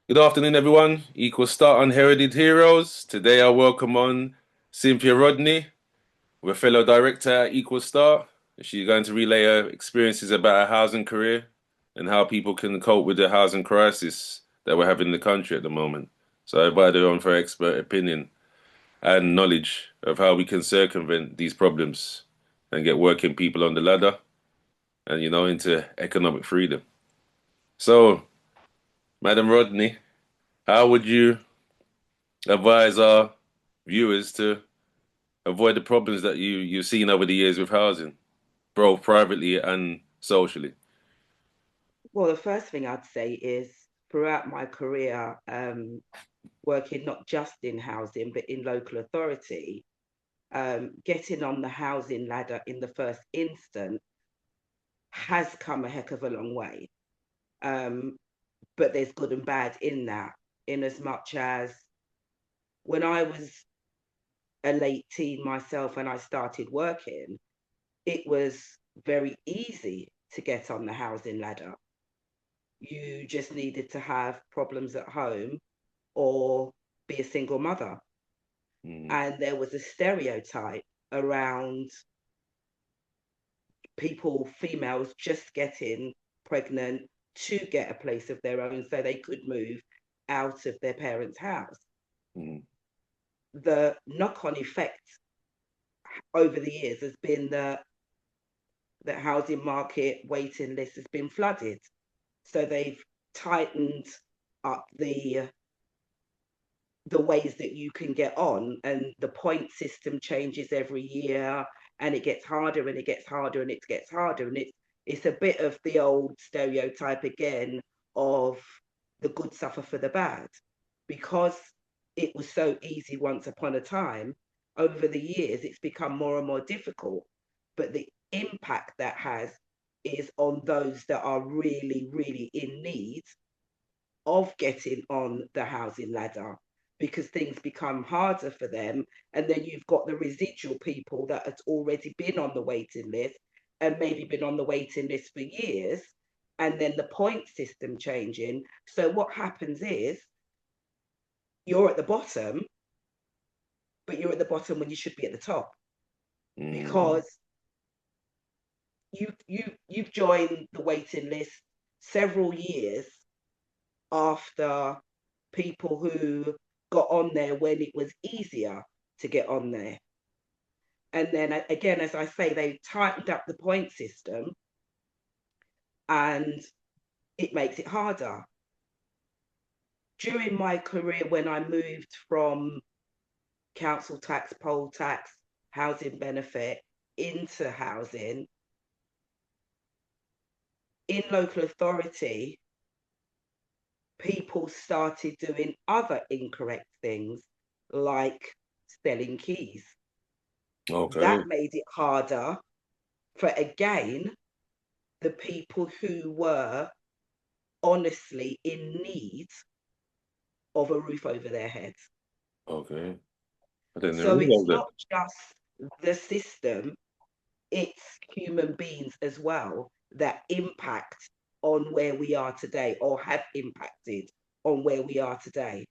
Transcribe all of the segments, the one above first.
Good afternoon, everyone. Equal Start Unheralded Heroes. Today I welcome on Cynthia Rodney, we're fellow director at Equal Start. She's going to relay her experiences about her housing career and how people can cope with the housing crisis that we're having in the country at the moment. So I invite her on for expert opinion and knowledge of how we can circumvent these problems and get working people on the ladder and, into economic freedom. So, Madam Rodney, how would you advise our viewers to avoid the problems that you've seen over the years with housing, both privately and socially? Well, the first thing I'd say is throughout my career, working not just in housing, but in local authority, getting on the housing ladder in the first instance has come a heck of a long way. Um, but there's good and bad in that, in as much as when I was a late teen myself and I started working, it was very easy to get on the housing ladder. You just needed to have problems at home or be a single mother. Mm, And there was a stereotype around people, females, just getting pregnant to get a place of their own so they could move out of their parents' house. mm, The knock on effect over the years has been that the housing market waiting list has been flooded. So they've tightened up the ways that you can get on, and the point system changes every year, and it gets harder and it gets harder and it gets harder, and it's a bit of the old stereotype again of the good suffer for the bad, because it was so easy once upon a time. Over the years it's become more and more difficult, but the impact that has is on those that are really, really in need of getting on the housing ladder, because things become harder for them. And then you've got the residual people that has already been on the waiting list and maybe been on the waiting list for years. And then the point system changing. So what happens is you're at the bottom, but you're at the bottom when you should be at the top, mm. because you've joined the waiting list several years after people who got on there when it was easier to get on there. And then again, as I say, they tightened up the point system and it makes it harder. During my career, when I moved from council tax, poll tax, housing benefit into housing, in local authority, people started doing other incorrect things like selling keys. Okay, That made it harder for, again, the people who were honestly in need of a roof over their heads. okay. I didn't even So it's realize that. not just the system, it's human beings as well that impact on where we are today, or have impacted on where we are today.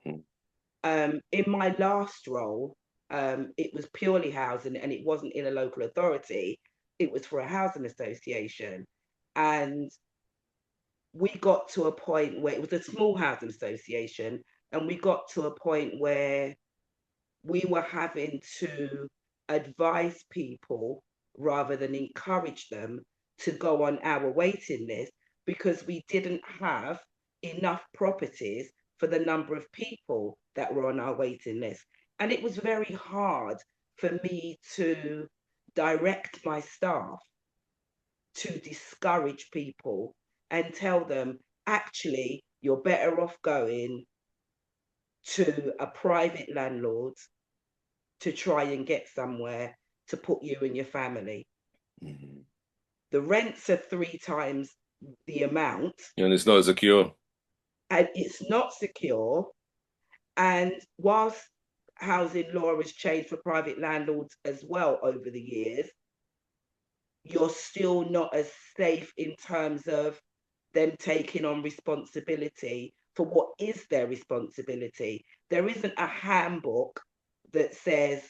Mm, In my last role, it was purely housing and it wasn't in a local authority, it was for a housing association. And we got to a point where it was a small housing association, and we got to a point where we were having to advise people rather than encourage them to go on our waiting list, because we didn't have enough properties for the number of people that were on our waiting list. And it was very hard for me to direct my staff to discourage people and tell them, actually, you're better off going to a private landlord to try and get somewhere to put you and your family. mhm. The rents are three times the amount, And it's not secure. and it's not secure. And whilst housing law has changed for private landlords as well over the years, you're still not as safe in terms of them taking on responsibility for what is their responsibility. There isn't a handbook that says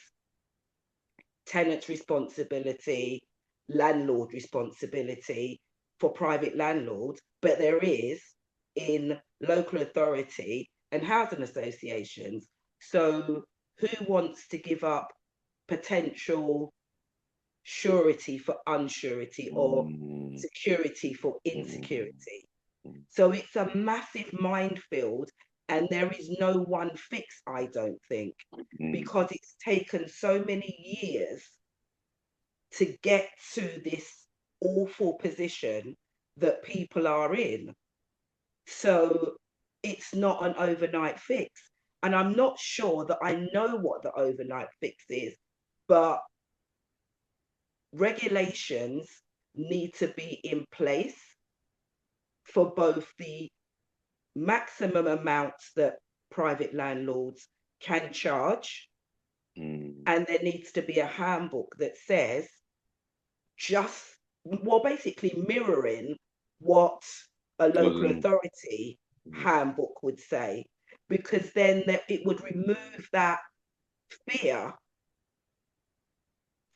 tenant's responsibility, landlord responsibility for private landlords, but there is in local authority and housing associations. So who wants to give up potential surety for unsurety or Mm, security for mm, insecurity? mm, So it's a massive minefield, and there is no one fix, I don't think, mm, because it's taken so many years to get to this awful position that people are in. So it's not an overnight fix. And I'm not sure that I know what the overnight fix is, but regulations need to be in place for both the maximum amounts that private landlords can charge, mm. and there needs to be a handbook that says just, well, basically mirroring what a local Wasn't- authority handbook would say, because then it would remove that fear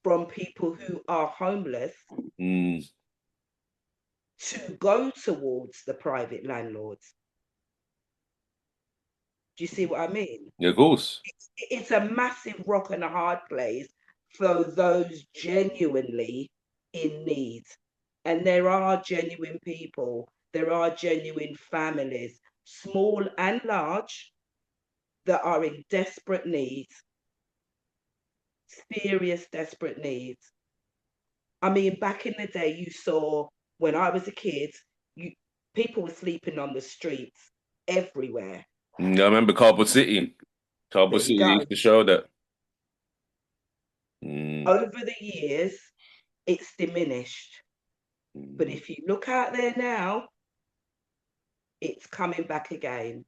from people who are homeless mm. to go towards the private landlords. Do you see what I mean? Yeah, of course. It's a massive rock and a hard place for those genuinely in need. And there are genuine people, there are genuine families, small and large, that are in desperate need, serious desperate needs. I mean, back in the day, you saw when I was a kid, you people were sleeping on the streets everywhere. I remember Cardboard City. There Cardboard you City go. used to show that. Mm, Over the years, it's diminished. But mm, if you look out there now, it's coming back again.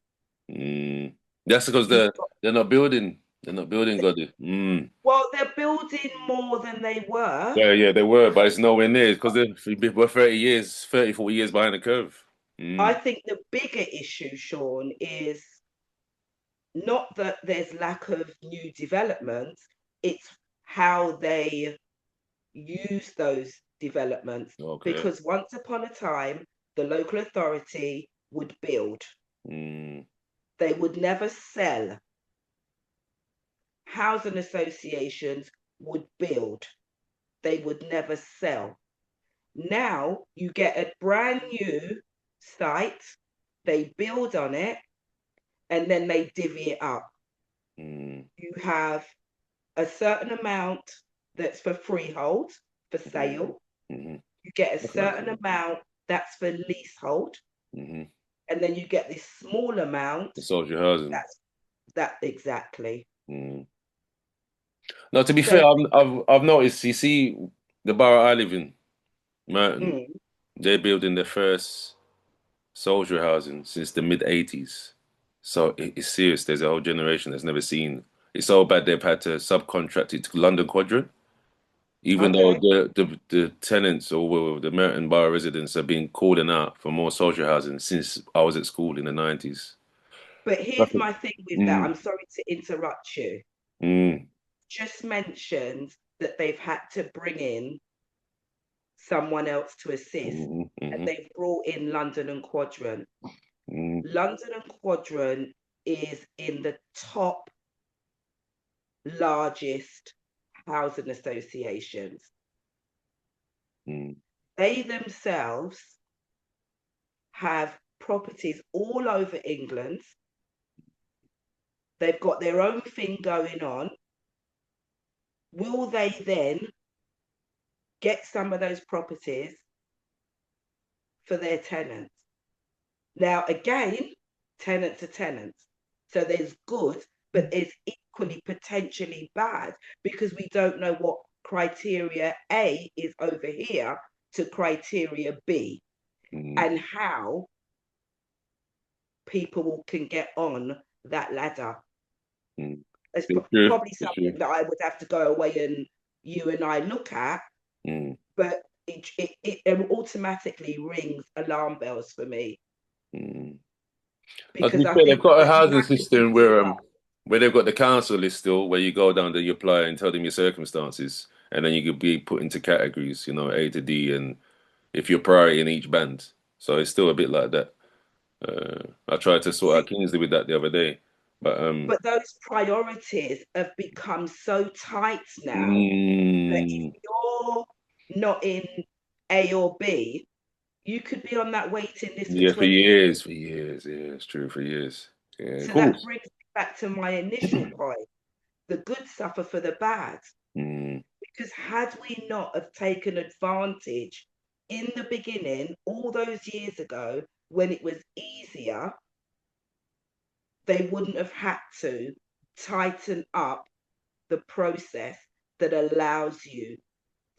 mm. That's because You've got, they're not building. They're not building, Gotti. Mm. well, they're building more than they were. Yeah, yeah, they were, but it's nowhere near because we're 30 years, 30, 40 years behind the curve. I Mm. think the bigger issue, Sean, is not that there's lack of new developments, it's how they use those developments. Okay. Because once upon a time, the local authority would build, Mm. they would never sell. Housing associations would build, they would never sell. Now you get a brand new site, they build on it, and then they divvy it up. Mm. You have a certain amount that's for freehold, for Mm. sale. Mm. You get a That's nice. certain amount that's for leasehold, Mm-hmm. and then you get this small amount The social housing. that's that exactly. Mm. Now, to be fair, So, I've noticed. You see, the borough I live in, Merton, mm, they're building their first social housing since the mid 80s. So it's serious. There's a whole generation that's never seen. It's so bad they've had to subcontract it to London Quadrant, even though okay. the tenants or well, the Merton Borough residents have been calling out for more social housing since I was at school in the 90s. But here's Nothing. my thing with that. Mm, I'm sorry to interrupt you. mm, Just mentioned that they've had to bring in someone else to assist, mm, and mm, they've brought in London and Quadrant. mm, London and Quadrant is in the top largest housing associations. mm, They themselves have properties all over England. They've got their own thing going on. Will they then get some of those properties for their tenants? Now, again, tenants are tenants. So there's good, but there's equally potentially bad because we don't know what criteria A is over here to criteria B mm, and how people can get on that ladder. mm. It's It's true. probably It's something true. that I would have to go away and you and I look at, Mm, but it automatically rings alarm bells for me. mm. To because be I fair, they've think got a that you housing have to system ease it up. where they've got the council list still, where you go down there, you apply and tell them your circumstances, and then you could be put into categories, you know, A to D, and if you're priority in each band. So it's still a bit like that. I tried to sort out See, Kingsley with that the other day, but but those priorities have become so tight now that if mm, you're not in A or B, you could be on that waiting list for yeah, 20 for years, yeah, it's true, for years. Yeah, of So that course. brings me back to my initial point. The good suffer for the bad. Mm, Because had we not have taken advantage in the beginning, all those years ago, when it was easier, they wouldn't have had to tighten up the process that allows you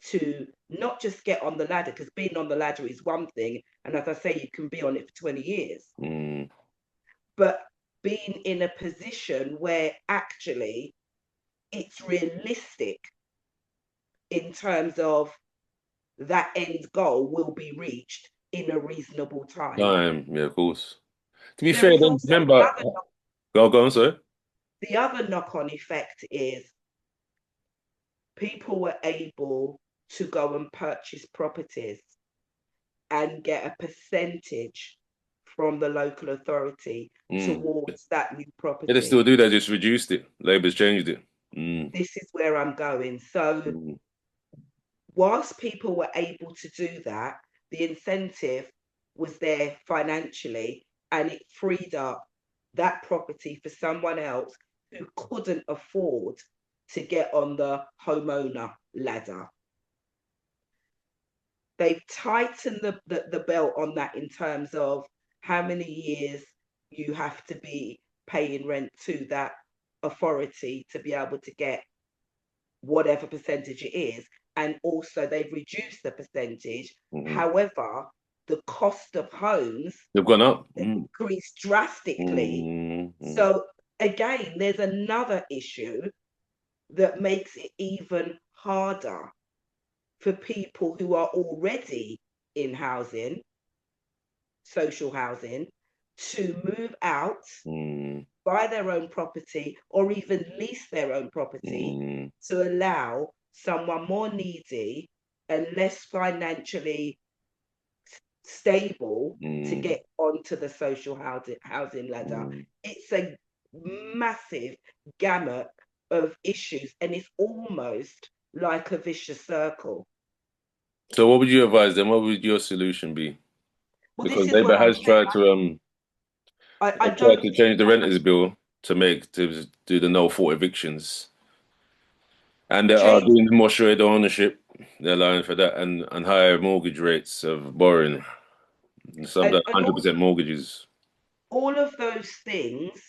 to not just get on the ladder, because being on the ladder is one thing, and as I say, you can be on it for 20 years, mm. but being in a position where actually it's realistic in terms of that end goal will be reached in a reasonable time. Time, yeah, of course. To be There fair, is then also remember, go on, sorry. the other knock-on effect is people were able to go and purchase properties and get a percentage from the local authority Mm. towards that new Yeah, they property. still do that, just reduced it. Labour's changed it. Mm, This is where I'm going. So mm, whilst people were able to do that, the incentive was there financially and it freed up that property for someone else who couldn't afford to get on the homeowner ladder. They've tightened the belt on that in terms of how many years you have to be paying rent to that authority to be able to get whatever percentage it is. And also, they've reduced the percentage. mm. However, the cost of homes They've gone up. increased drastically. Mm, mm, So, again, there's another issue that makes it even harder for people who are already in housing, social housing, to move out, mm, buy their own property, or even lease their own property mm, to allow someone more needy and less financially stable to mm, get onto the social housing ladder. mm. It's a massive gamut of issues, and it's almost like a vicious circle. So what would you advise them? What would your solution be? Well, this Because is Labour what I'm has saying. I tried don't to think change the renters bill to do the no fault evictions. And they are change. doing more shared ownership. They're allowing for that and higher mortgage rates of borrowing. Some that And 100% mortgages. all of those things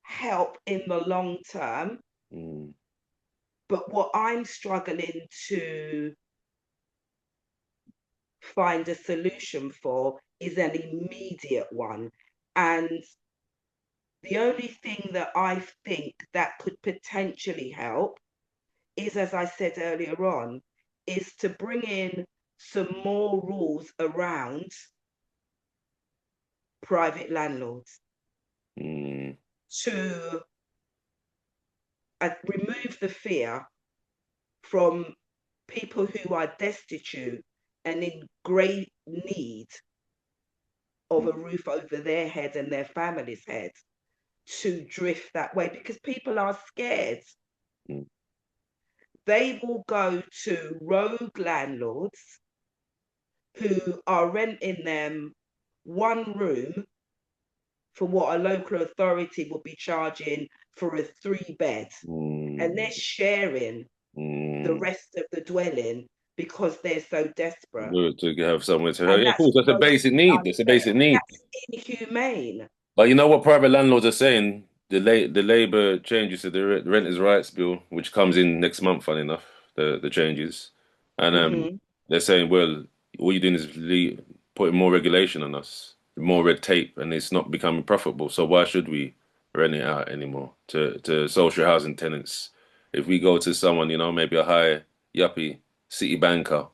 help in the long term. Mm, But what I'm struggling to find a solution for is an immediate one. And the only thing that I think that could potentially help is, as I said earlier on, is to bring in some more rules around private landlords mm, to remove the fear from people who are destitute and in great need of a roof over their head and their family's head to drift that way because people are scared. mm, They will go to rogue landlords who are renting them one room for what a local authority will be charging for a 3 bed. And mm, they're sharing the mm. rest of the dwelling because they're so desperate. To have somewhere to have. And Yeah, of that's course, that's a basic grossly need. That's a unfair. basic need. That's inhumane. But you know what private landlords are saying? The Labour changes to the renters' rights bill, which comes in next month, funny enough, the changes. And Hmm. they're saying, well, all you're doing is putting more regulation on us, more red tape, and it's not becoming profitable. So why should we rent it out anymore to social housing tenants? If we go to someone, maybe a high yuppie city banker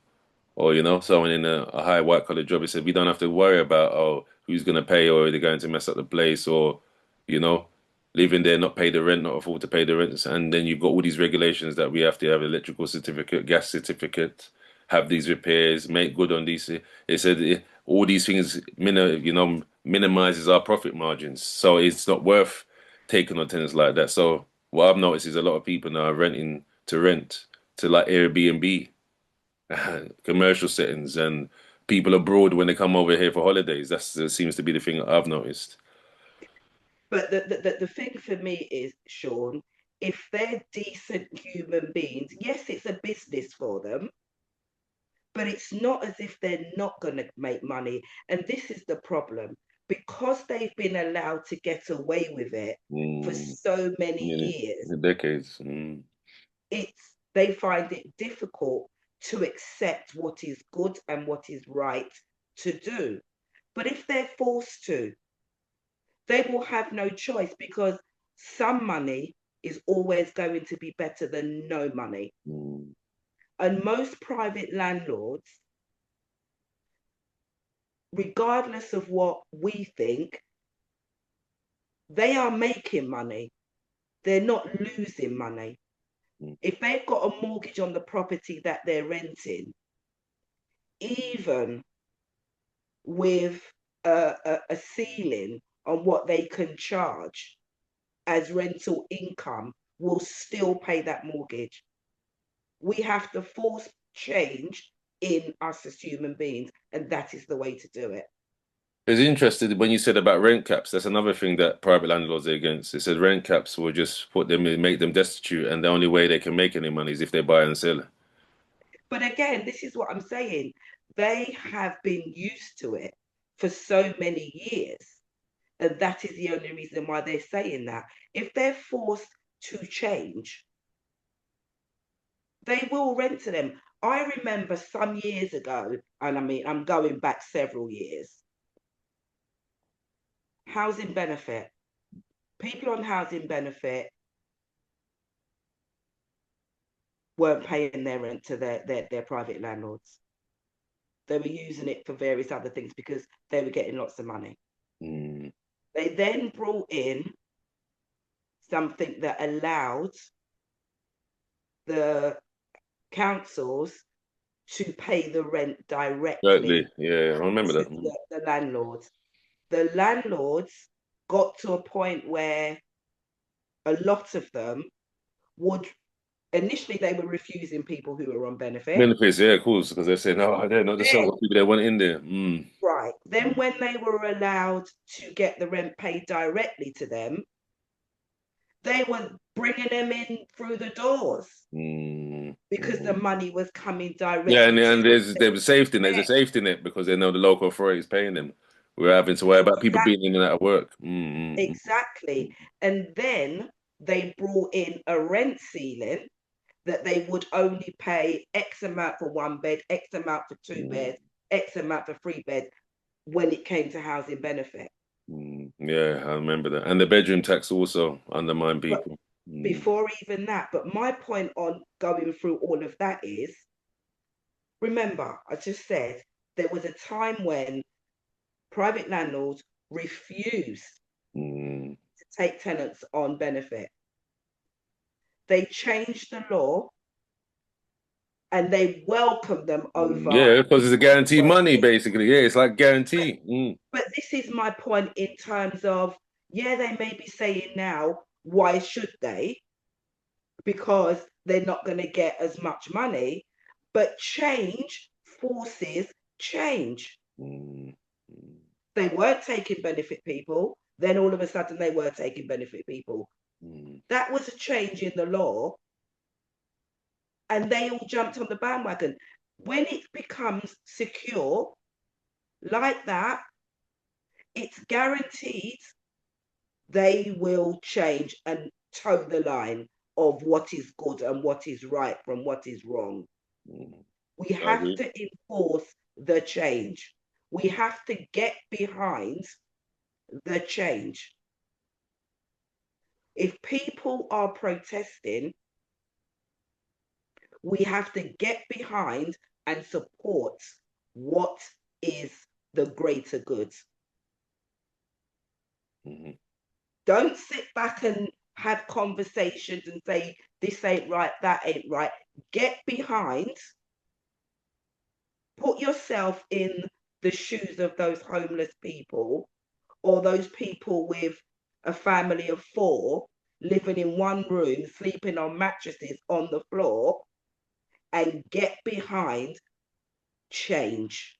or someone in a high white collar job, he said we don't have to worry about, oh, who's going to pay, or they're going to mess up the place, or you know, live in there, not pay the rent, not afford to pay the rents, and then you've got all these regulations that we have to have electrical certificate, gas certificate, have these repairs, make good on these. It said all these things, minimizes our profit margins, so it's not worth taking on tenants like that. So what I've noticed is a lot of people now are renting to rent to like Airbnb, commercial settings, and people abroad when they come over here for holidays. That seems to be the thing that I've noticed. But the thing for me is, Sean, if they're decent human beings, yes, it's a business for them, but it's not as if they're not going to make money. And this is the problem. Because they've been allowed to get away with it for Mm, so many yeah, years, the decades. Mm, they find it difficult to accept what is good and what is right to do. But if they're forced to, they will have no choice, because some money is always going to be better than no money. mm. And most private landlords, regardless of what we think, they are making money. They're not losing money. Mm. If they've got a mortgage on the property that they're renting, even with a ceiling on what they can charge as rental income, will still pay that mortgage. We have to force change in us as human beings, and that is the way to do it. It's interesting when you said about rent caps. That's another thing that private landlords are against. They said rent caps will just put them in, make them destitute, and the only way they can make any money is if they buy and sell. But again, this is what I'm saying. They have been used to it for so many years. And that is the only reason why they're saying that. If they're forced to change, they will rent to them. I remember some years ago, and I mean, I'm going back several years, housing benefit. People on housing benefit weren't paying their rent to their private landlords. They were using it for various other things because they were getting lots of money. Mm. They then brought in something that allowed the councils to pay the rent Certainly, directly yeah, I remember to that. Mm. the landlords. The landlords got to a point where a lot of them would, initially they were refusing people who were on benefit. Benefits, yeah, of course, because they're saying, no, they're not the sort Then, of people they want in there. Mm. right, then when they were allowed to get the rent paid directly to them, they were bringing them in through the doors Mm. because the Mm. money was coming Yeah, directly to and them. there's a safety net. There's a Yeah, safety net because they know the local authority is paying them. We're having to worry about people being exactly. in and out of work. Mm, Exactly. And then they brought in a rent ceiling that they would only pay X amount for one bed, X amount for two mm, beds, X amount for three beds when it came to housing benefit. Yeah, I remember that. And the bedroom tax also undermined But people. Mm, before even that, but my point on going through all of that is, remember, I just said there was a time when private landlords refused mm. to take tenants on benefit. They changed the law and they welcomed them over Yeah, because it's a guaranteed money, working. basically. Yeah, it's like But, guarantee. but this is my point in terms of, yeah, they may be saying now, why should they? Because they're not going to get as much money. But change forces change. Mm, mm, They weren't taking benefit people. Then all of a sudden they were taking benefit people. mm, That was a change in the law, and they all jumped on the bandwagon. When it becomes secure like that, it's guaranteed they will change and toe the line of what is good and what is right from what is wrong. mm. We I have agree. to enforce the change. We have to get behind the change. If people are protesting, we have to get behind and support what is the greater good. Mhm. Don't sit back and have conversations and say, this ain't right, that ain't right. Get behind, put yourself in the shoes of those homeless people or those people with a family of four living in one room, sleeping on mattresses on the floor, and get behind change.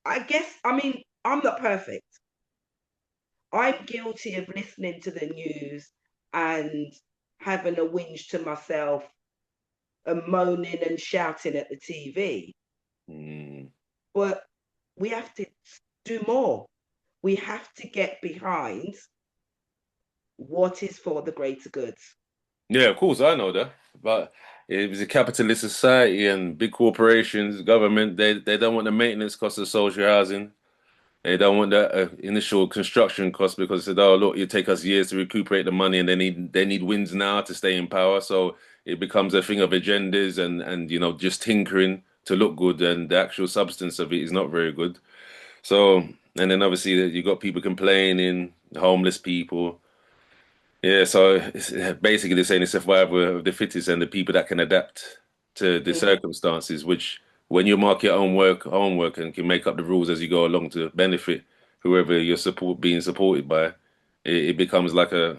I guess, I mean, I'm not perfect. I'm guilty of listening to the news and having a whinge to myself and moaning and shouting at the TV. Mm. But we have to do more. We have to get behind what is for the greater good. Yeah, of course, I know that. But it was a capitalist society and big corporations, government, they don't want the maintenance cost of social housing. They don't want that initial construction cost because they said, "Oh, look, it take us years to recuperate the money, and they need wins now to stay in power." So it becomes a thing of agendas and just tinkering to look good, and the actual substance of it is not very good. So and then obviously you got people complaining, homeless people. Yeah, so it's basically they're saying the survival of the fittest and the people that can adapt to the Mm-hmm. circumstances, which when you mark your own work and can make up the rules as you go along to benefit whoever you're being supported by, it becomes like a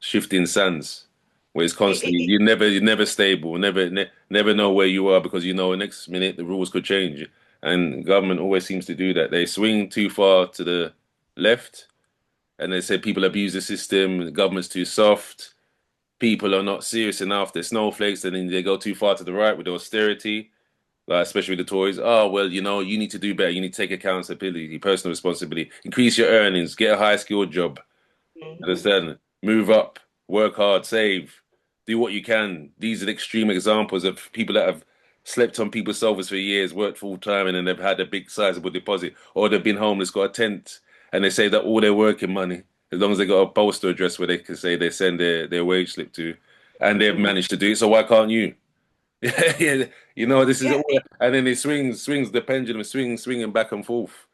shifting sands where it's It, it, constantly it, you're never stable, never know where you are because next minute the rules could change. And government always seems to do that. They swing too far to the left and they say people abuse the system, the government's too soft, people are not serious enough, they're snowflakes, and then they go too far to the right with austerity, like especially with the Tories. Oh, well, you need to do better, you need to take accountability, personal responsibility, increase your earnings, get a high skilled job, mm-hmm. understand? Move up, work hard, save, do what you can. These are the extreme examples of people that have slept on people's sofas for years, worked full time, and then they've had a big sizable deposit, or they've been homeless, got a tent, and they say that all their working money, as long as they got a postal address where they can say they send their wage slip to, and they've Mm-hmm. managed to do it. So why can't you? Yeah, this is Yeah, all, and then it swings the pendulum, swinging back and forth.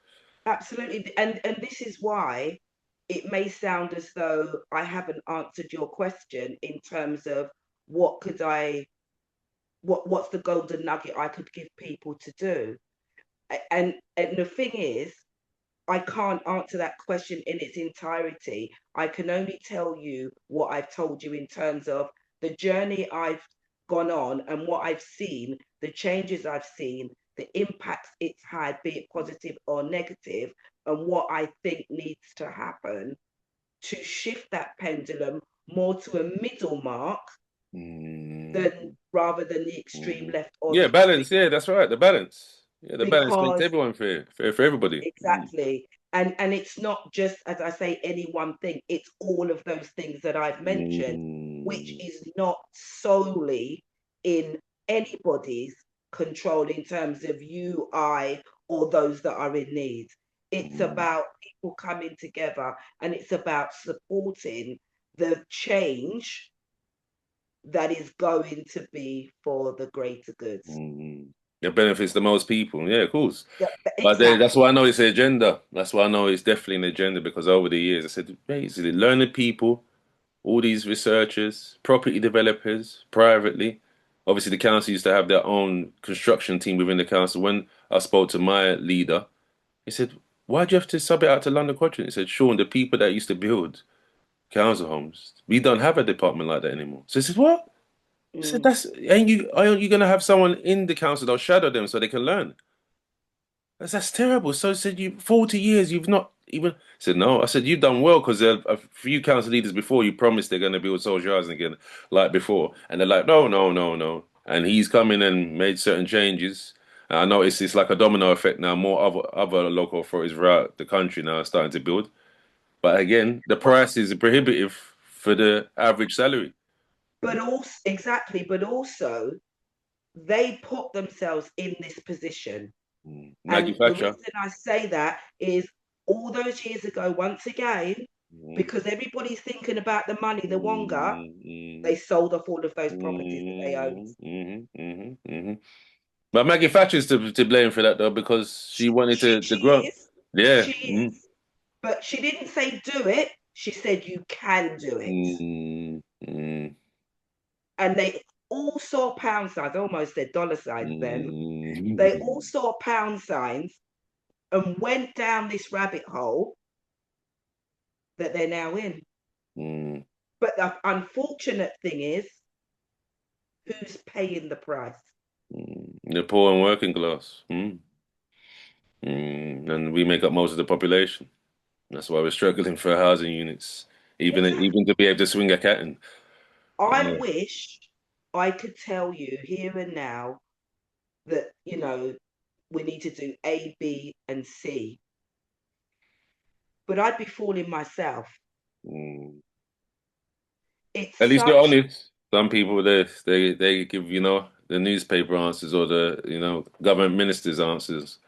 absolutely. And this is why it may sound as though I haven't answered your question in terms of what could I what's the golden nugget I could give people to do. And the thing is, I can't answer that question in its entirety. I can only tell you what I've told you in terms of the journey I've gone on and what I've seen, the changes I've seen, the impacts it's had, be it positive or negative, and what I think needs to happen to shift that pendulum more to a middle mark Mm. than rather than the extreme Mhm. left or Yeah, the balance. Yeah, that's right. The balance. Yeah, the balance makes because everyone fair, fair for everybody. Mm. exactly. And it's not just, as I say, any one thing, it's all of those things that I've mentioned, which Mm. is not solely in anybody's control in terms of you, I, or those that are in need. It's Mm. about people coming together and it's about supporting the change that is going to be for the greater good. Mm. It benefits the most people. Yeah, of course. Yeah, But that's exactly. why I know it's an agenda. That's why I know it's definitely an agenda because over the years I said basically learned people, all these researchers, property developers, privately. Obviously, the council used to have their own construction team within the council. When I spoke to my leader, he said, "Why do you have to sub it out to London Quadrant?" He said, "Sean, the people that used to build council homes, we don't have a department like that anymore." So he said, "What?" I said, Mm. "That's aren't you gonna have someone in the council that'll shadow them so they can learn?" That's terrible. So I said, "You 40 years, you've not even." I said, "No." I said, "You've done well because a few council leaders before you promised they're going to build social housing again, like before, and they're like, no, no, no, no." And he's come in and made certain changes. And I noticed it's like a domino effect now. More other local authorities throughout the country now are starting to build. But again, the price is prohibitive for the average salary. But also, exactly, but also they put themselves in this position. Mm. Maggie And the Thatcher. reason I say that is all those years ago, once again, Mm, because everybody's thinking about the money, the wonga, mm, they mm, sold off all of those properties that they owned. mm, But Maggie Thatcher's to blame for that though because she wanted to She grow. is, Yeah. she is. But she didn't say do it. She said you can do it. Mm, mm, And they all saw pound signs. I almost said dollar signs then. They all mm, saw pound signs and went down this rabbit hole that they're now in. mm. But the unfortunate thing is, who's paying the price? The poor and working class. And we make up most of the population. That's why we're struggling for housing units, Exactly. even to be able to swing a cat in. I Yeah. wish I could tell you here and now that, we need to do A, B, and C, but I'd be fooling myself. Mm. It's At least you're such, honest. Some people they give the newspaper answers or the government ministers answers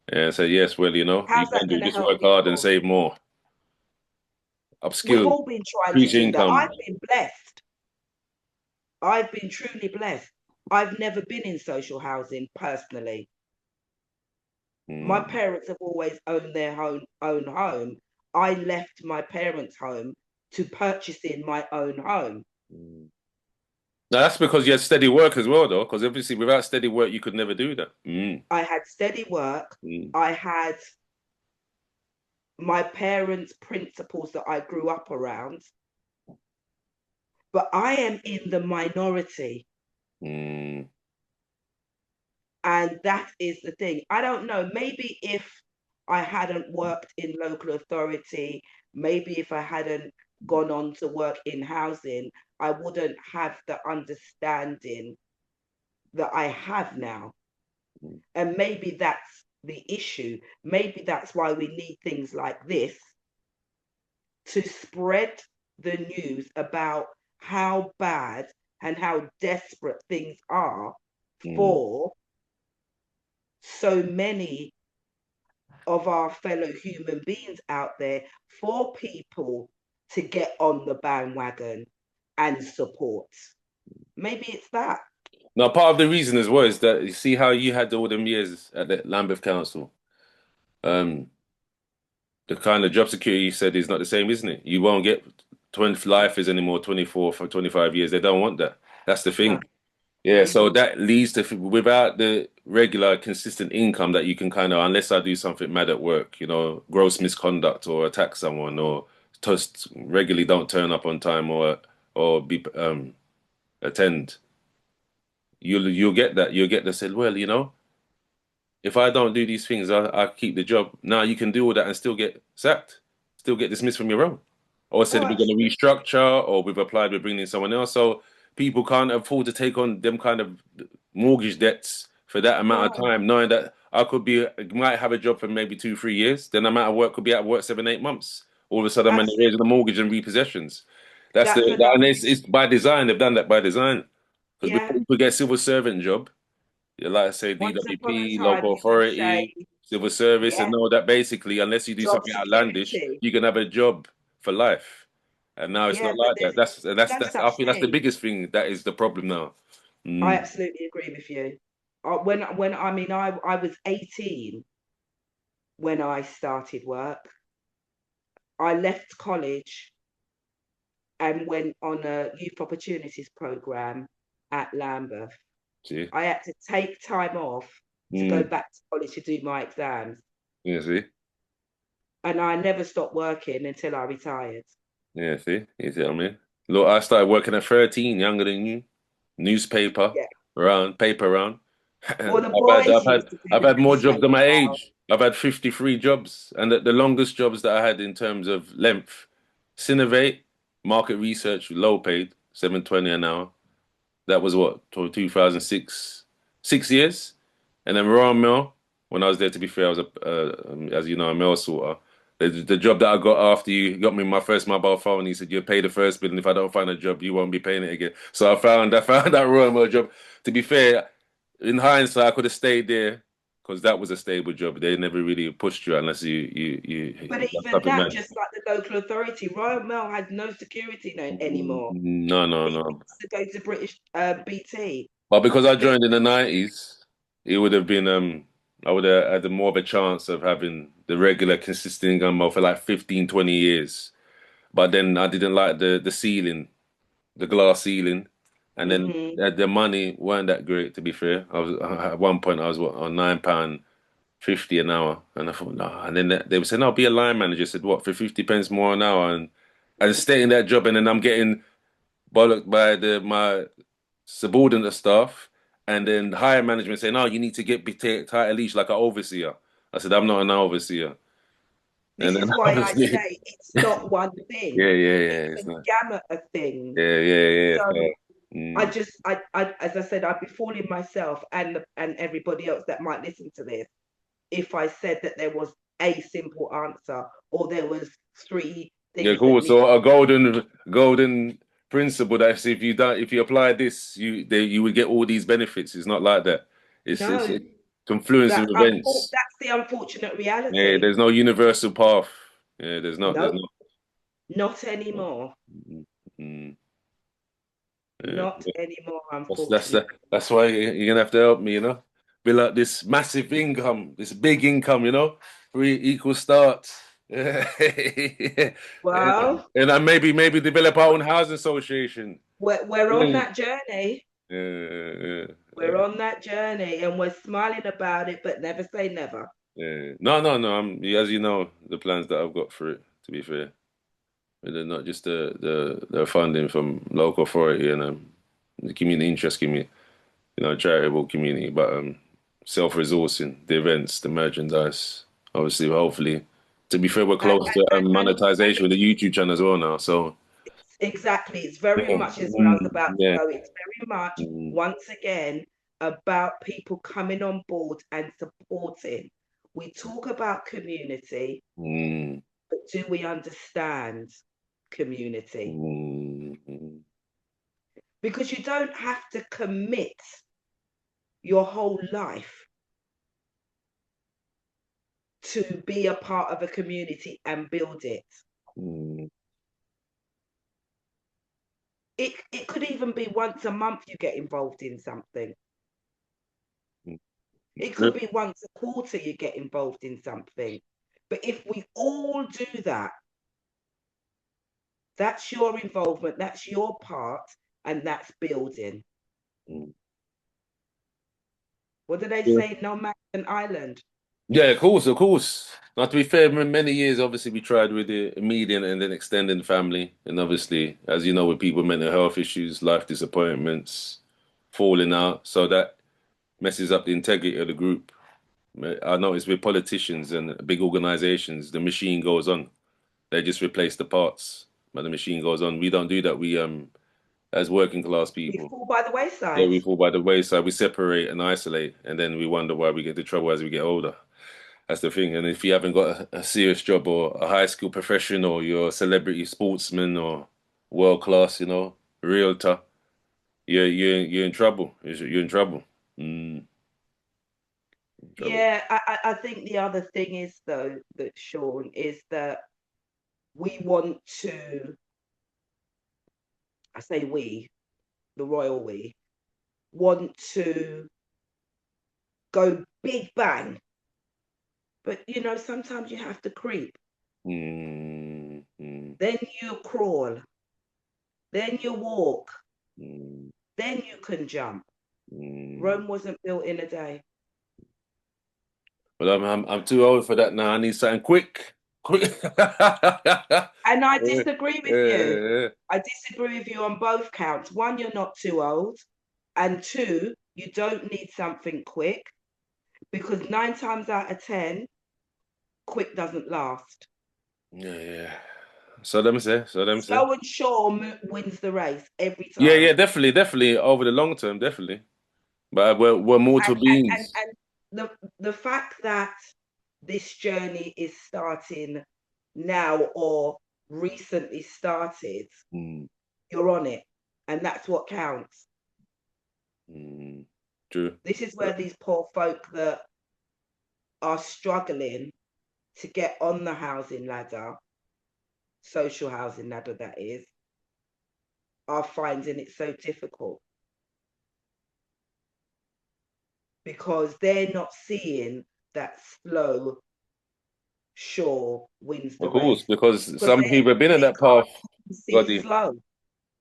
and say yes, well you how's that can do going to just help work hard and people? save more, We've upskill, all been trying to increase do that. income. I've been blessed. I've been truly blessed. I've never been in social housing personally. My Mm. parents have always owned their own home. I left my parents' home to purchasing my own home. Mm. Now that's because you had steady work as well, though. Because obviously, without steady work, you could never do that. I had steady work. Mm. I had my parents' principles that I grew up around, but I am in the minority. Mm. And that is the thing. I don't know. Maybe if I hadn't worked in local authority, maybe if I hadn't gone on to work in housing, I wouldn't have the understanding that I have now. And maybe that's the issue. Maybe that's why we need things like this to spread the news about how bad and how desperate things are Mm. for so many of our fellow human beings out there, for people to get on the bandwagon and support. Maybe it's that. Now, part of the reason as well is that you see how you had all them years at the Lambeth Council. Um, the kind of job security you said is not the same, isn't it? You won't get 20 lifers anymore, 24 for 25 years. They don't want that. That's the No. thing. Yeah, so that leads to without the regular consistent income that you can kind of, unless I do something mad at work, gross misconduct or attack someone or just regularly don't turn up on time or be attend, you'll get that. You'll get the said, well, if I don't do these things, I keep the job. Now you can do all that and still get sacked, still get dismissed from your role. Or said Oh, we're going to absolutely. restructure, or we've applied, we're bringing in someone else. So people can't afford to take on them kind of mortgage debts for that amount of No, time, knowing that I might have a job for maybe 2, 3 years. Then I'm out of work, could be out of work 7, 8 months. All of a sudden, I'm in the raising the absolutely. mortgage and repossessions. That's That's and another it's issue. by design. They've done that by design because Yeah. before people get civil servant job. Yeah, like I say, Once upon a DWP, time, local you could say, authority, civil service, and yeah, know that basically, unless you do job something outlandish, security. you can have a job for life. And now it's Yeah, not but like that. there's no I such think that's the thing. biggest thing that is the problem now. I Mm, absolutely agree with you. When I mean, I was 18 when I started work. I left college and went on a youth opportunities program at Lambeth. see, I had to take time off to go mm, back to college to do my exams. yeah, see, And I never stopped working until I retired. yeah, you see what I mean? Look, I started working at 13, younger than you. Newspaper Yeah. paper round. Well, the I've had, boys I've used had, to do I've the had more jobs than newspaper my round. age. I've had 53 jobs, and the longest jobs that I had in terms of length, Synovate, market research, low paid, 720 an hour. That was what, 2006, 6 years. And then Royal Mail, when I was there, to be fair, I was as you know, a mail sorter. The job that I got after you got me my first mobile phone. He said, "You pay the first bill, and if I don't find a job, you won't be paying it again." So I found that Royal Mail job. To be fair, in hindsight, I could have stayed there because that was a stable job. They never really pushed you unless But you got even something that, mad. just like the local authority, Royal Mail has no security anymore. No, no, It no. used to go to British BT. But because I There's joined in the 90s, it would have been. I would have had more of a chance of having the regular consistent income for like 15, 20 years. But then I didn't like the ceiling, the glass ceiling, and then Hmm. the money weren't that great. To be fair, I was at one point I was what, on £9.50 an hour, and I thought no. And then they were saying, "I'll be a line manager." I said, "What, for 50p more an hour?" And I just stay in that job, and then I'm getting bollocked by my subordinate staff, and then higher management saying, "Oh, you need to get be tighter leash like an overseer." I said, "I'm not an overseer," and This then is why I obviously, say it's not one yeah, thing. yeah, yeah, It's it's a not, gamut of things. yeah, yeah, yeah, So fair. I Mm, just, as I said, I'd be fooling myself and everybody else that might listen to this if I said that there was a simple answer or there was three yeah, things that cool. need. So a golden principle that if you apply this, you would get all these benefits. It's not like that. It's No, a confluence of events. that's the unfortunate Yeah, reality. there's no universal path. Yeah, there's not. There's No, not. not anymore. Mm, mm, yeah. Not anymore, That's that's uh, unfortunately. that's why you're gonna have to help me, build up this massive income, this big income, three equal starts. Yeah. Yeah. Well, And then maybe develop our own housing association. we're on Yeah. that journey. Yeah, We're on that journey and we're smiling about it, but never say never. yeah. No, no, no. As you know, the plans that I've got for it, to be fair. But they're not just the funding from local authority and the community interest community. Charitable community, but self-resourcing, the events, the merchandise. Obviously, hopefully, to be fair, we're And, close to and monetization with the YouTube channel as well now. So, exactly, it's very yeah, much as where I was about to yeah, go. It's very much, mm, once again, about people coming on board and supporting. We talk about community, mm, but do we understand community? mm, Because you don't have to commit your whole life to be a part of a community and build it. mm, It could even be once a month you get involved in something. mm. It could True. be once a quarter you get involved in something. But if we all do that, that's your involvement, that's your part, and that's building. Mm. What do they Yeah. say? No man's an island. Yeah, of course, of course. Now, to be fair, many years, obviously, we tried with the immediate and then extending family. And obviously, as you know, with people with mental health issues, life disappointments, falling out. So that messes up the integrity of the group. I noticed with politicians and big organizations, the machine goes on. They just replace the parts, but the machine goes on. We don't do that. We as working class We people, fall by the yeah, wayside. we fall by the wayside. We separate and isolate, and then we wonder why we get into trouble as we get older. That's the thing. And if you haven't got a serious job or a high school profession, or you're a celebrity sportsman or world class, realtor, you're in trouble. You're in trouble. Mm, in trouble. Yeah, I think the other thing is though that Sean is that we want to, I say we, the royal we, want to go big bang. But sometimes you have to creep. Mm, mm, Then you crawl. Then you walk. mm, Then you can jump. mm. Rome wasn't built in a day. But I'm too old for that now. I need something quick, quick. And I Yeah, disagree with you. yeah, I disagree with you on both counts. One, you're not too old. And two, you don't need something quick because 9 times out of 10, quick doesn't last. yeah, yeah. So let me say, so let me say. Slow and sure wins the race every Yeah, yeah, time. definitely over the long term, definitely. But we're mortal beings. And the fact that this journey is starting now or recently started, Mm, you're on it. And that's what counts. mm, true. This is where these poor folk that are struggling to get on the housing ladder, social housing ladder that is, are finding it so difficult. because they're not seeing that slow shore wins the Of course, race. because Because some people have been in they that path, can't see Goddy. slow.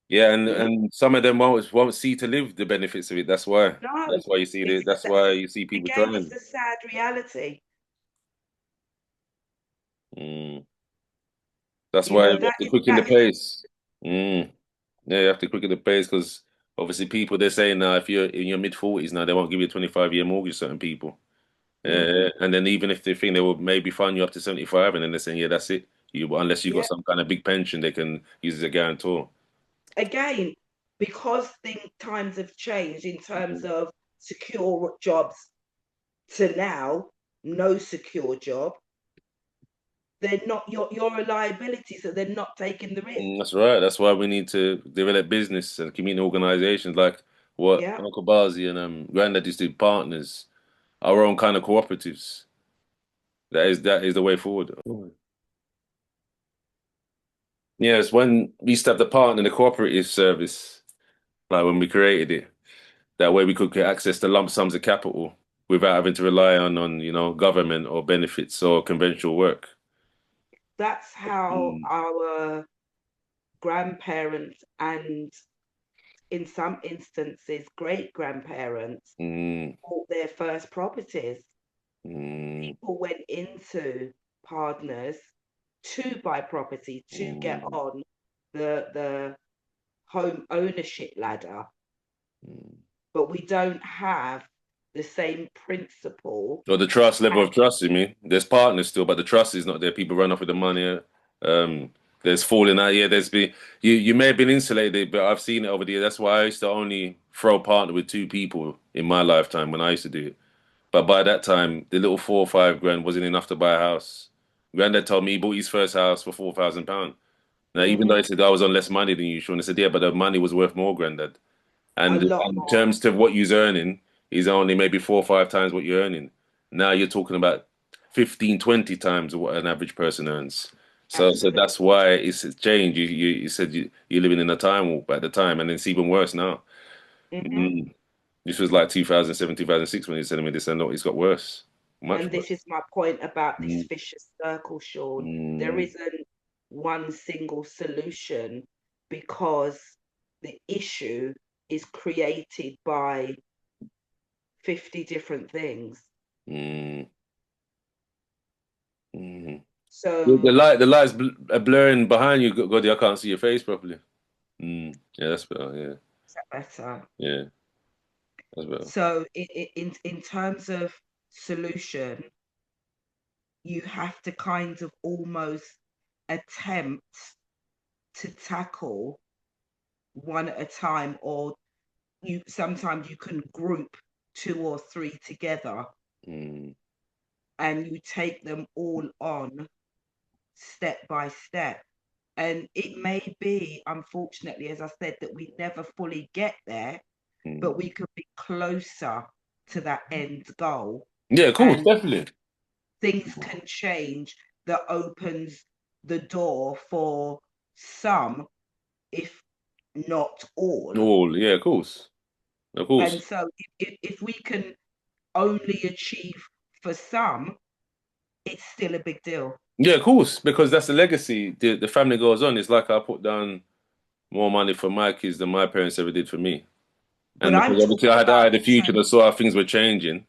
Yeah, You know, and some of them won't see to live the benefits of it. That's why. no, That's why you see the. it's That's why you see people again, it's trying. a sad reality. Mm. That's You why know, you have to quicken the that is pace. Mm. Yeah, you have to quicken the pace because obviously people they're saying now if you're in your mid 40s now they won't give you a 25-year mortgage. Certain people. mhm. And then even if they think they will maybe fund you up to 75, and then they're saying, yeah, that's it. You unless you got Yeah. some kind of big pension, they can use as a guarantor. Again, because times have changed in terms Mm. of secure jobs to now, no secure job, they're not you're a liability, so they're not taking the risk. That's right. That's why we need to develop business and community organizations like what Yeah. Uncle Bazi and Granddad used to do, partners, our own kind of cooperatives. That is the way forward. Yes, when we used to have the partner, the cooperative service, like when we created it, that way we could get access to lump sums of capital without having to rely on government or benefits or conventional work. That's how Mm, our grandparents and in some instances great grandparents mm, bought their first properties. mm, People went into partners to buy property to get mm, on the home ownership ladder, mm. but we don't have the same principle. Or the trust level of trust, you mean? There's partners still, but the trust is not there. People run off with the money. Um, there's falling out. Yeah, there's been you may have been insulated, but I've seen it over the years. That's why I used to only throw partner with two people in my lifetime when I used to do it. But by that time, the little 4 or 5 grand wasn't enough to buy a house. Granddad told me he bought his first house for £4,000. Now, even though Hmm. he said I was on less money than usual, and I said, yeah, but the money was worth more, Granddad. A And lot in more. terms to what you're earning, is only maybe 4 or 5 times what you're earning. Now you're talking about 15, 20 times what an average person earns. So Absolutely. that's why it's changed. You said you're living in a time warp at the time, and it's even worse now. Hmm. Mm. This was like 2007, 2006 when you're telling me this, and no, it's got worse, much And this worse. is my point about this Mm, vicious circle, Sean. There mm, isn't one single solution because the issue is created by 50 different things. mm, mm. So, The lights are blurring behind you, Goody. I can't see your face properly. Yeah, that's better. is that better? Yeah, that's better. So, in terms of solution, you have to kind of almost attempt to tackle one at a time, or you sometimes you can group two or three together Mm, and you take them all on step by step. And it may be, unfortunately, as I said, that we never fully get there, but mm. we could be closer to that end goal. Yeah, cool, And definitely. things can change that opens the door for some, if not all. All, yeah, of course, of And course. so if we can only achieve for some, it's still a big deal. Yeah, of course, because that's the legacy. The family goes on. It's like I put down more money for my kids than my parents ever did for me. But And I'm because obviously talking I about had a in future terms, and I saw how things were changing.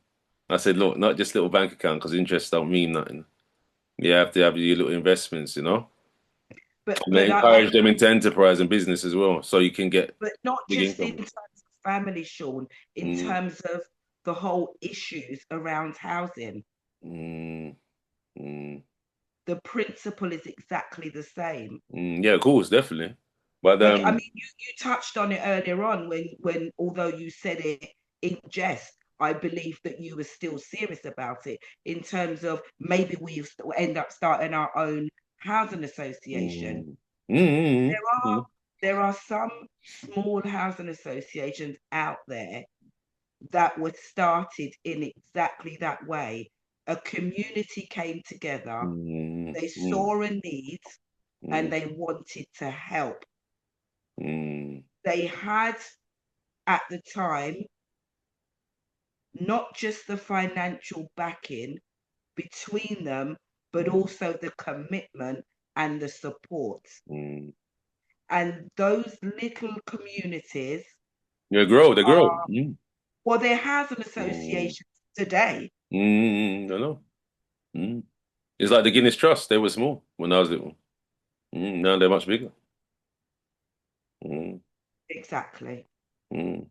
I said, look, not just little bank account because interest don't mean nothing. You have to have your little investments. And they but I encourage them into enterprise and business as well, so you can get but not big just in income. terms of family, Sean, in Mm, terms of the whole issues around housing. mm, mm, The principle is exactly the same. yeah, of course, definitely. But Like, I mean, you touched on it earlier on when although you said it in jest, I believe that you were still serious about it in terms of maybe we end up starting our own housing association. mm, mm, There are mm, there are some small housing associations out there that were started in exactly that way. A community came together, mm, they mm, saw a need, and mm, they wanted to help. mm, They had at the time not just the financial backing between them, but also the commitment and the support. Mm. And those little communities They grow. are, Mm. well, they're housing Mm. associations today. I know. Mm. It's like the Guinness Trust. They were small when I was little. Now they're much bigger. Mm. Exactly. Mm.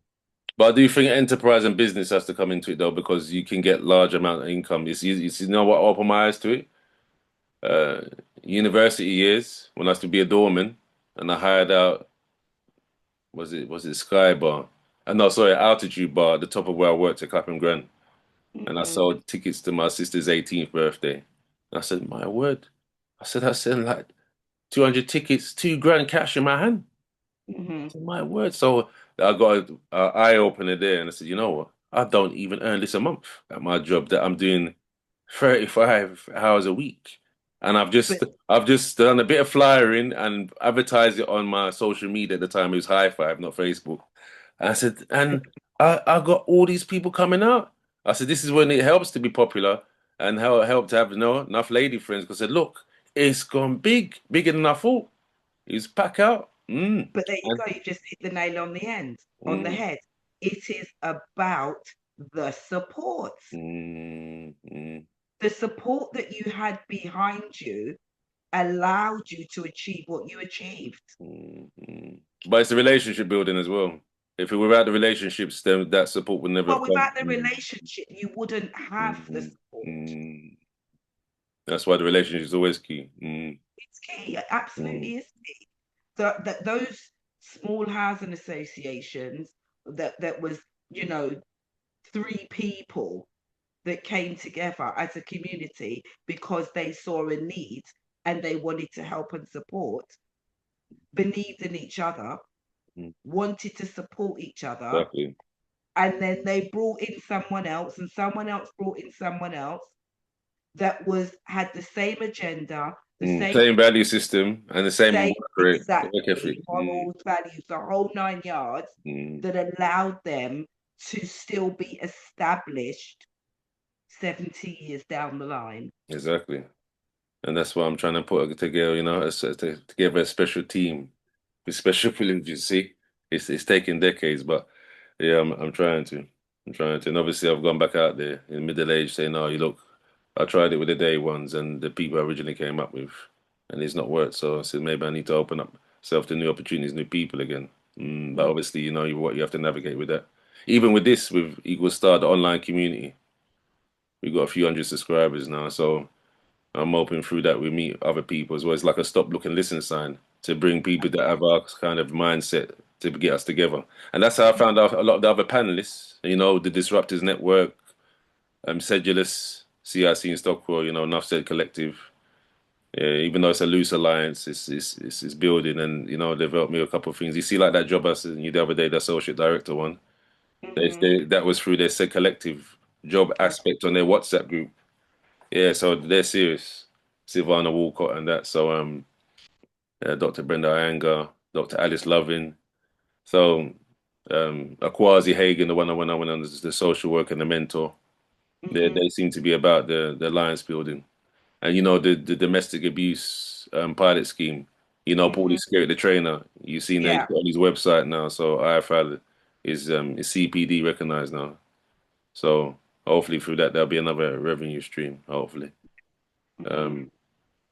But I do think enterprise and business has to come into it though, because you can get large amount of income. You know what opened my eyes to it? Uh, University years when I used to be a doorman and I hired out, was it Sky Bar? No, sorry, Altitude Bar at the top of where I worked at Clapham Grant. And I Hmm. sold tickets to my sister's 18th birthday. And I said, my word. I said like 200 tickets, 2 grand cash in my hand. Hmm. My word. So I got an eye opener there and I said, you know what? I don't even earn this a month at my job that I'm doing 35 hours a week. And But I've just done a bit of flyering and advertised it on my social media at the time. It was High Five, not Facebook. And I said, and I got all these people coming out. I said, this is when it helps to be popular and how it helped to have enough lady friends. Because I said, look, it's gone big, bigger than I thought. It's pack out. but there you And, go. You just hit the nail on the end, on the mm, head. It is about the support. mm. The support that you had behind you allowed you to achieve what you achieved. Mm. But it's the relationship building as well. If it were without the relationships, then that support would never But have come. without the relationship, you wouldn't have the Mm. support. Mm. That's why the relationship is always key. It's key. It Mm. absolutely is key. So that those small housing associations that was, you know, three people that came together as a community because they saw a need and they wanted to help and support, believed in each other, Mm. wanted to support each other, Exactly. and then they brought in someone else and someone else brought in someone else that was had the same agenda, the same Same value system and the same same work rate, work ethic. exactly morals, values, the whole 9 yards Mm. that allowed them to still be established 70 years down the line. Exactly. And that's why I'm trying to put together, together a special team with special privileges. See, it's taking decades, but yeah, I'm trying to. I'm trying to. And obviously, I've gone back out there in middle age saying, no, you look, I tried it with the day ones and the people I originally came up with, and it's not worked. So I said, maybe I need to open up myself to new opportunities, new people again. But obviously, what you have to navigate with that. Even with this, with Equal Star, the online community, we've got a few hundred subscribers now. So I'm hoping through that we meet other people as well. It's like a stop, look, and listen sign to bring people that have our kind of mindset to get us together. And that's how I found out a lot of the other panelists, the Disruptors Network, Sedulous, CIC and Stockwell, Enough Said Collective. Yeah, even though it's a loose alliance, it's building and, they've helped me with a couple of things. You see, like that job I said you the other day, the associate director one, Mm-hmm. that was through their Said Collective job aspect on their WhatsApp group. Yeah, so they're serious. Silvana Walcott and that. So Dr. Brenda Iyengar, Dr. Alice Lovin. So Akwazi Hagen, the one I went on as the social worker and the mentor. Mm-hmm. They seem to be about the alliance building. And the domestic abuse pilot scheme. Mm-hmm. Paulie Skerritt, the trainer. You've seen that he's Yeah. got on his website now. So IFL is CPD recognized now. So hopefully through that there'll be another revenue stream. Hopefully. Mm-hmm. Um,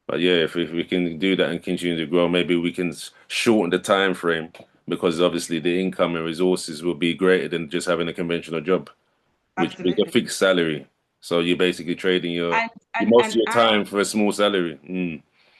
But yeah, if we can do that and continue to grow, maybe we can shorten the time frame because obviously the income and resources will be greater than just having a conventional job, which is a Absolutely. fixed salary. So you're basically trading And your and most of and your and time for a small salary.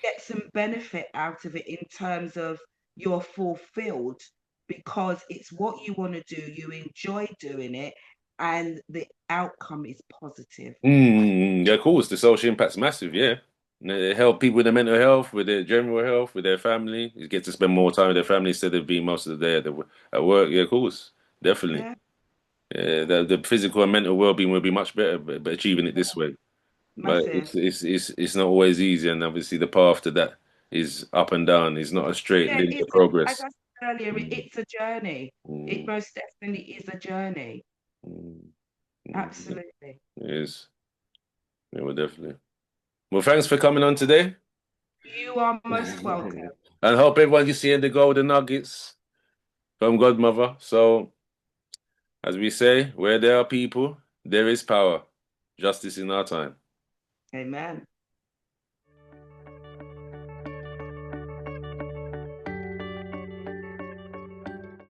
get some benefit out of it in terms of you're fulfilled because it's what you want to do, you enjoy doing it, and the outcome is positive. Yeah, of course, the social impact's massive. Yeah, it help people with their mental health, with their general health, with their family. You get to spend more time with their family instead of being most of the day at work. Yeah, of course, definitely. Yeah, Yeah, the physical and mental well-being will be much better, but achieving it this way. But massive. it's not always easy, and obviously the path to that is up and down. It's not a straight Yeah, linear it's as progress. I said earlier, Mm, it's a journey. It mm, most definitely is a journey. mm, Absolutely. It is. Yeah, well, definitely. Well, thanks for coming on today. You are most welcome. And hope everyone is seeing the golden nuggets from Godmother. So, as we say, where there are people, there is power. Justice in our time. Amen.